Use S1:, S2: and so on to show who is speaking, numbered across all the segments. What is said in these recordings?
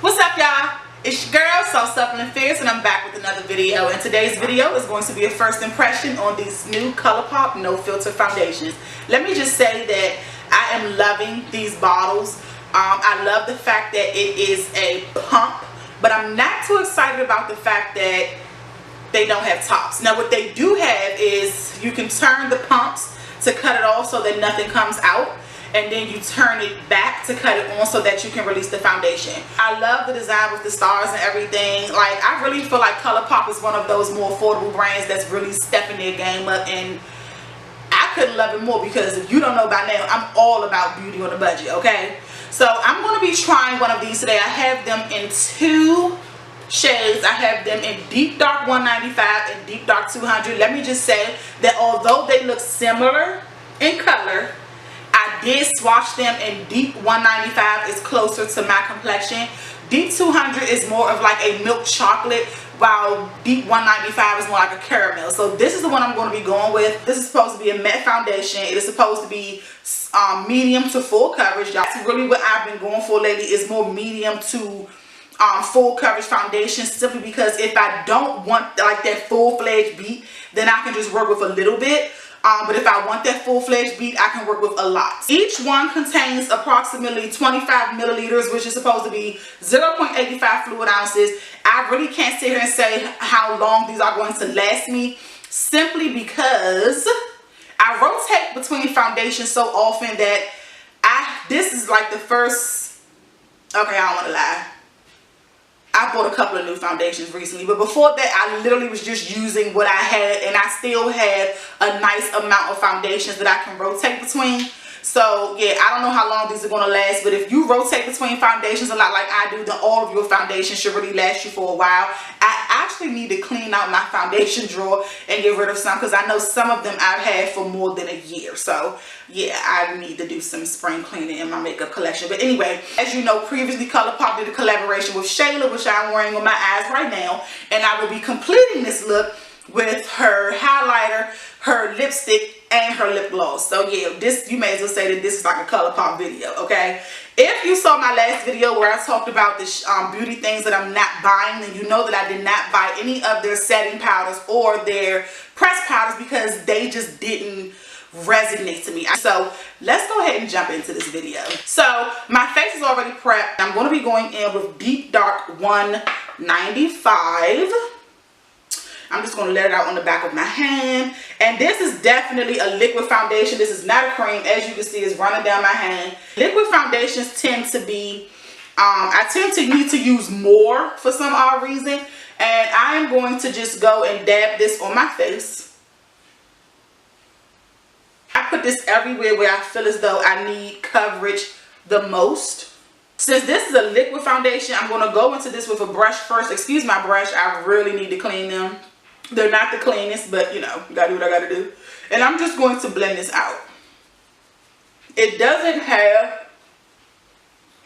S1: What's up, y'all? It's your girl, SoftSuppleandFierce, and I'm back with another video. And today's video is going to be a first impression on these new ColourPop No Filter foundations. Let me just say that I am loving these bottles. I love the fact that it is a pump, but I'm not too excited about the fact that they don't have tops. Now, what they do have is you can turn the pumps to cut it off so that nothing comes out, and then you turn it back to cut it on so that you can release the foundation. I love the design with the stars and everything. Like, I really feel like ColourPop is one of those more affordable brands that's really stepping their game up, and I couldn't love it more because if you don't know by now, I'm all about beauty on a budget, okay? So I'm going to be trying one of these today. I have them in two shades. I have them in deep dark 195 and deep dark 200. Let me just say that although they look similar in color, I did swatch them in deep 195 is closer to my complexion. Deep 200 is more of like a milk chocolate, while deep 195 is more like a caramel. So this is the one I'm going to be going with. This is supposed to be a matte foundation. It is supposed to be medium to full coverage. That's really what I've been going for lately, is more medium to full coverage foundation, simply because if I don't want like that full-fledged beat, then I can just work with a little bit. But if I want that full-fledged beat, I can work with a lot. Each one contains approximately 25 milliliters, which is supposed to be 0.85 fluid ounces. I really can't sit here and say how long these are going to last me, simply because I rotate between foundations so often that this is like the first, okay, I don't want to lie, I bought a couple of new foundations recently, but before that I literally was just using what I had, and I still had a nice amount of foundations that I can rotate between. So yeah, I don't know how long these are going to last, but if you rotate between foundations a lot like I do, then all of your foundations should really last you for a while. I actually need to clean out my foundation drawer and get rid of some, because I know some of them I've had for more than a year. So yeah, I need to do some spring cleaning in my makeup collection. But anyway, as you know, previously ColourPop did a collaboration with Shayla, which I'm wearing on my eyes right now, and I will be completing this look with her highlighter, her lipstick, and her lip gloss. So yeah, this, you may as well say that this is like a ColourPop video, okay? If you saw my last video where I talked about the beauty things that I'm not buying, then you know that I did not buy any of their setting powders or their pressed powders because they just didn't resonate to me. So let's go ahead and jump into this video. So my face is already prepped. I'm going to be going in with deep dark 195. I'm just going to let it out on the back of my hand. And this is definitely a liquid foundation. This is not a cream. As you can see, it's running down my hand. Liquid foundations tend to be, I tend to need to use more for some odd reason. And I am going to just go and dab this on my face. I put this everywhere where I feel as though I need coverage the most. Since this is a liquid foundation, I'm going to go into this with a brush first. Excuse my brush. I really need to clean them. They're not the cleanest, but you know, you gotta do what I gotta do. And I'm just going to blend this out. It doesn't have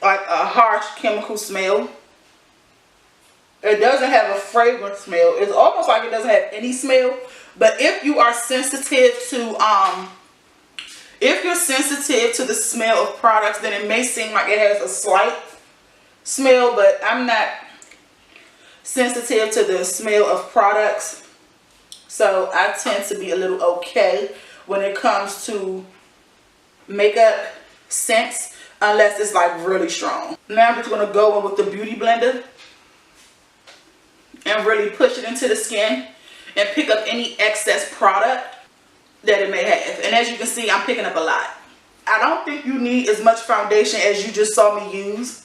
S1: like a harsh chemical smell. It doesn't have a fragrance smell. It's almost like it doesn't have any smell. But if you are sensitive to the smell of products, then it may seem like it has a slight smell, but I'm not sensitive to the smell of products. So I tend to be a little okay when it comes to makeup scents, unless it's like really strong. Now I'm just going to go in with the Beauty Blender and really push it into the skin and pick up any excess product that it may have. And as you can see, I'm picking up a lot. I don't think you need as much foundation as you just saw me use.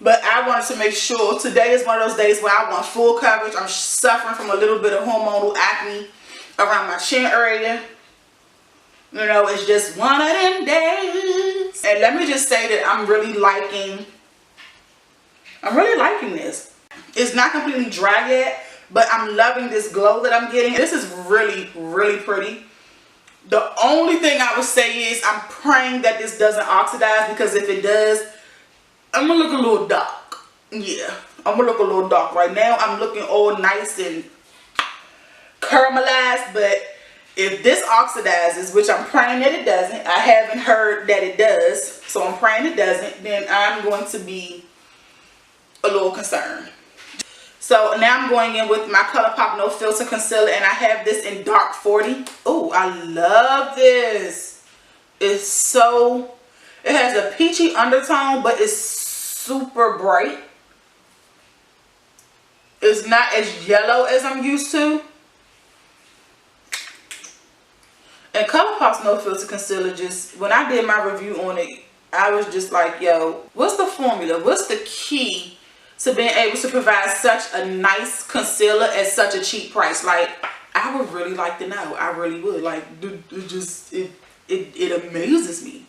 S1: But I wanted to make sure today is one of those days where I want full coverage. I'm suffering from a little bit of hormonal acne around my chin area. You know, it's just one of them days. And let me just say that I'm really liking this. It's not completely dry yet, but I'm loving this glow that I'm getting. This is really, really pretty. The only thing I would say is I'm praying that this doesn't oxidize, because if it does, I'm gonna look a little dark. Yeah, I'm gonna look a little dark. Right now I'm looking all nice and caramelized, but if this oxidizes, which I'm praying that it doesn't, I haven't heard that it does, so I'm praying it doesn't, then I'm going to be a little concerned. So now I'm going in with my ColourPop No Filter Concealer, and I have this in dark 40. Oh, I love this. It's so, it has a peachy undertone, but it's super bright. It's not as yellow as I'm used to. And ColourPop's No Filter Concealer, just, when I did my review on it, I was just like, yo, what's the formula? What's the key to being able to provide such a nice concealer at such a cheap price? Like, I would really like to know. I really would. Like, it amazes me.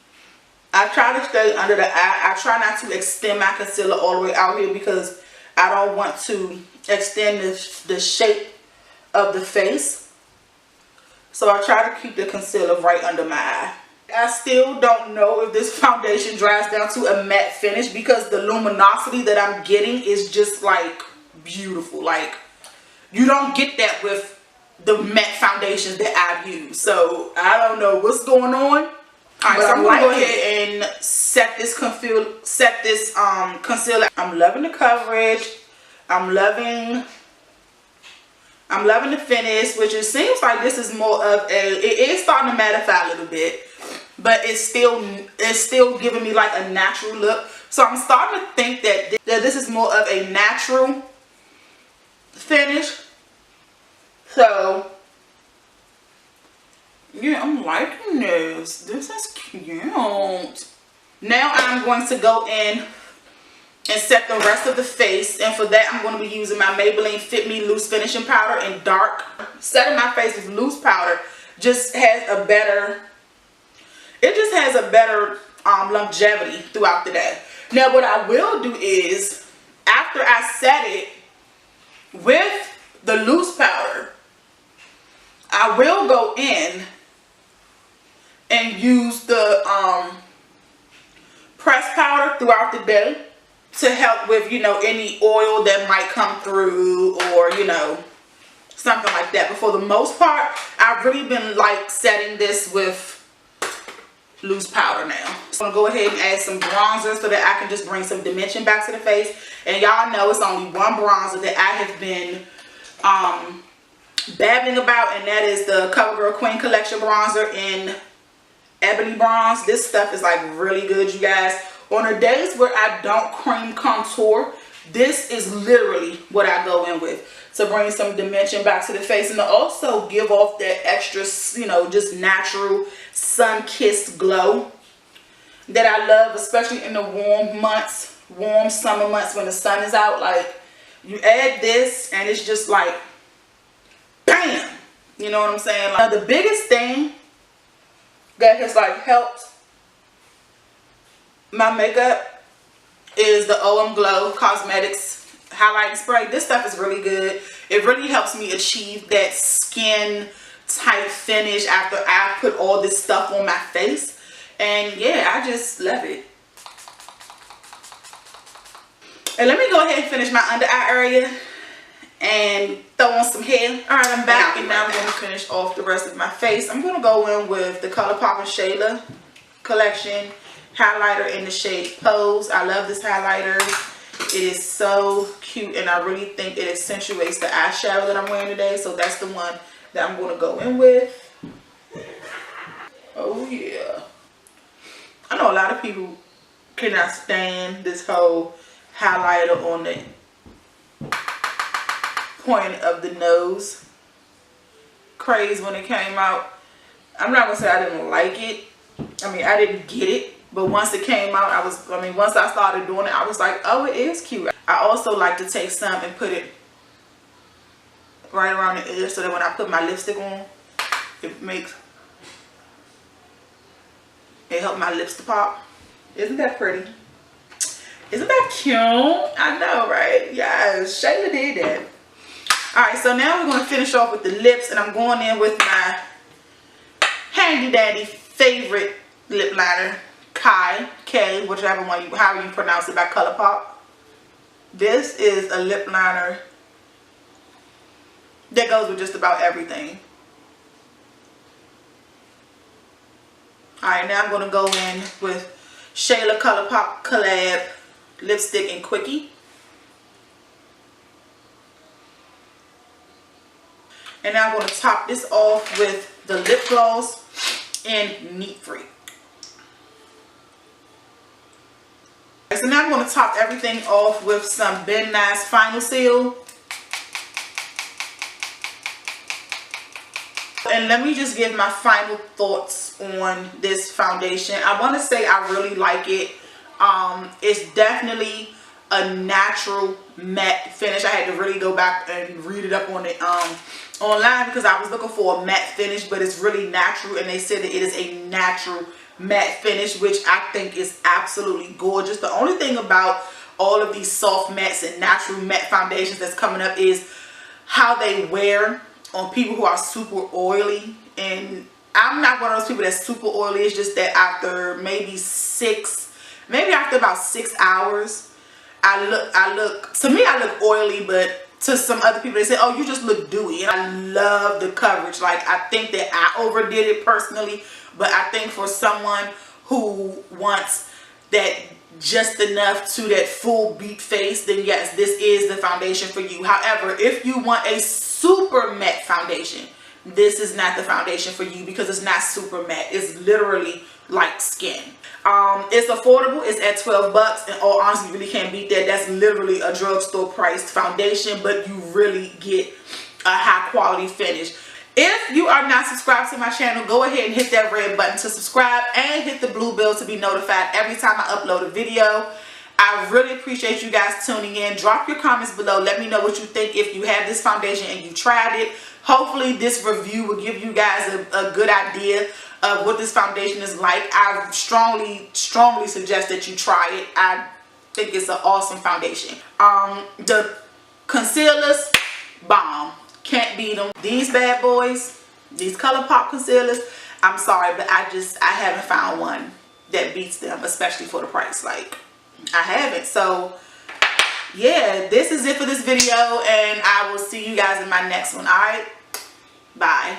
S1: I try to stay under the eye. I try not to extend my concealer all the way out here because I don't want to extend the shape of the face. So I try to keep the concealer right under my eye. I still don't know if this foundation dries down to a matte finish because the luminosity that I'm getting is just like beautiful. Like, you don't get that with the matte foundations that I've used. So I don't know what's going on. Alright, so I'm gonna go ahead and set this concealer. I'm loving the coverage. I'm loving the finish, which it seems like this is more of a, it is starting to mattify a little bit, but it's still giving me like a natural look. So I'm starting to think that this is more of a natural finish. So yeah, I'm liking this. This is cute. Now I'm going to go in and set the rest of the face, and for that I'm going to be using my Maybelline Fit Me Loose Finishing Powder in dark. Setting my face with loose powder just has a better, longevity throughout the day. Now what I will do is, after I set it with the loose powder, I will go in and use the pressed powder throughout the day to help with, you know, any oil that might come through, or, you know, something like that. But for the most part, I've really been like setting this with loose powder now. So I'm gonna go ahead and add some bronzer so that I can just bring some dimension back to the face. And y'all know it's only one bronzer that I have been babbling about, and that is the Covergirl Queen Collection bronzer in Ebony Bronze. This stuff is like really good, you guys. On the days where I don't cream contour, this is literally what I go in with to bring some dimension back to the face, and to also give off that extra, you know, just natural sun-kissed glow that I love, especially in the warm months, warm summer months when the sun is out. Like, you add this and it's just like bam, you know what I'm saying? Like, the biggest thing that has like helped my makeup is the OM Glow Cosmetics highlighting spray. This stuff is really good. It really helps me achieve that skin tight finish after I put all this stuff on my face, and yeah, I just love it. And let me go ahead and finish my under eye area and throw on some hair. Alright, I'm back, and now I'm going to finish off the rest of my face. I'm going to go in with the ColourPop and Shayla collection highlighter in the shade Pose. I love this highlighter. It is so cute, and I really think it accentuates the eyeshadow that I'm wearing today. So that's the one that I'm going to go in with. Oh yeah. I know a lot of people cannot stand this whole highlighter on the point of the nose craze when it came out. I'm not going to say I didn't like it. I mean, I didn't get it. But once it came out, once I started doing it, I was like, oh, it is cute. I also like to take some and put it right around the edge so that when I put my lipstick on, it helps my lips to pop. Isn't that pretty? Isn't that cute? I know, right? Yes, Shayla did that. Alright, so now we're going to finish off with the lips, and I'm going in with my handy dandy favorite lip liner, K, whichever one however you pronounce it, by ColourPop. This is a lip liner that goes with just about everything. Alright, now I'm going to go in with Shayla ColourPop Collab lipstick in Quickie. And now I'm going to top this off with the lip gloss in Neat Free. So now I'm going to top everything off with some Ben Nye's Final Seal. And let me just give my final thoughts on this foundation. I want to say I really like it. It's definitely a natural matte finish. I had to really go back and read it up on it online because I was looking for a matte finish, but it's really natural, and they said that it is a natural matte finish, which I think is absolutely gorgeous. The only thing about all of these soft mattes and natural matte foundations that's coming up is how they wear on people who are super oily. And I'm not one of those people that's super oily. It's just that after maybe after about 6 hours, I look oily, but to some other people they say, oh, you just look dewy. And I love the coverage. Like, I think that I overdid it personally, but I think for someone who wants that just enough to that full beat face, then yes, this is the foundation for you. However, if you want a super matte foundation, this is not the foundation for you because it's not super matte. It's literally like skin. It's affordable. It's at 12 bucks. And all honesty, you really can't beat that. That's literally a drugstore priced foundation, but you really get a high quality finish. If you are not subscribed to my channel, go ahead and hit that red button to subscribe and hit the blue bell to be notified every time I upload a video. I really appreciate you guys tuning in. Drop your comments below. Let me know what you think if you have this foundation and you tried it. Hopefully this review will give you guys a good idea of what this foundation is like. I strongly suggest that you try it. I think it's an awesome foundation. The concealers, bomb. Can't beat them. These bad boys, these ColourPop concealers, I'm sorry, but I haven't found one that beats them, especially for the price. Like, I haven't. So yeah, this is it for this video, and I will see you guys in my next one. All right, bye.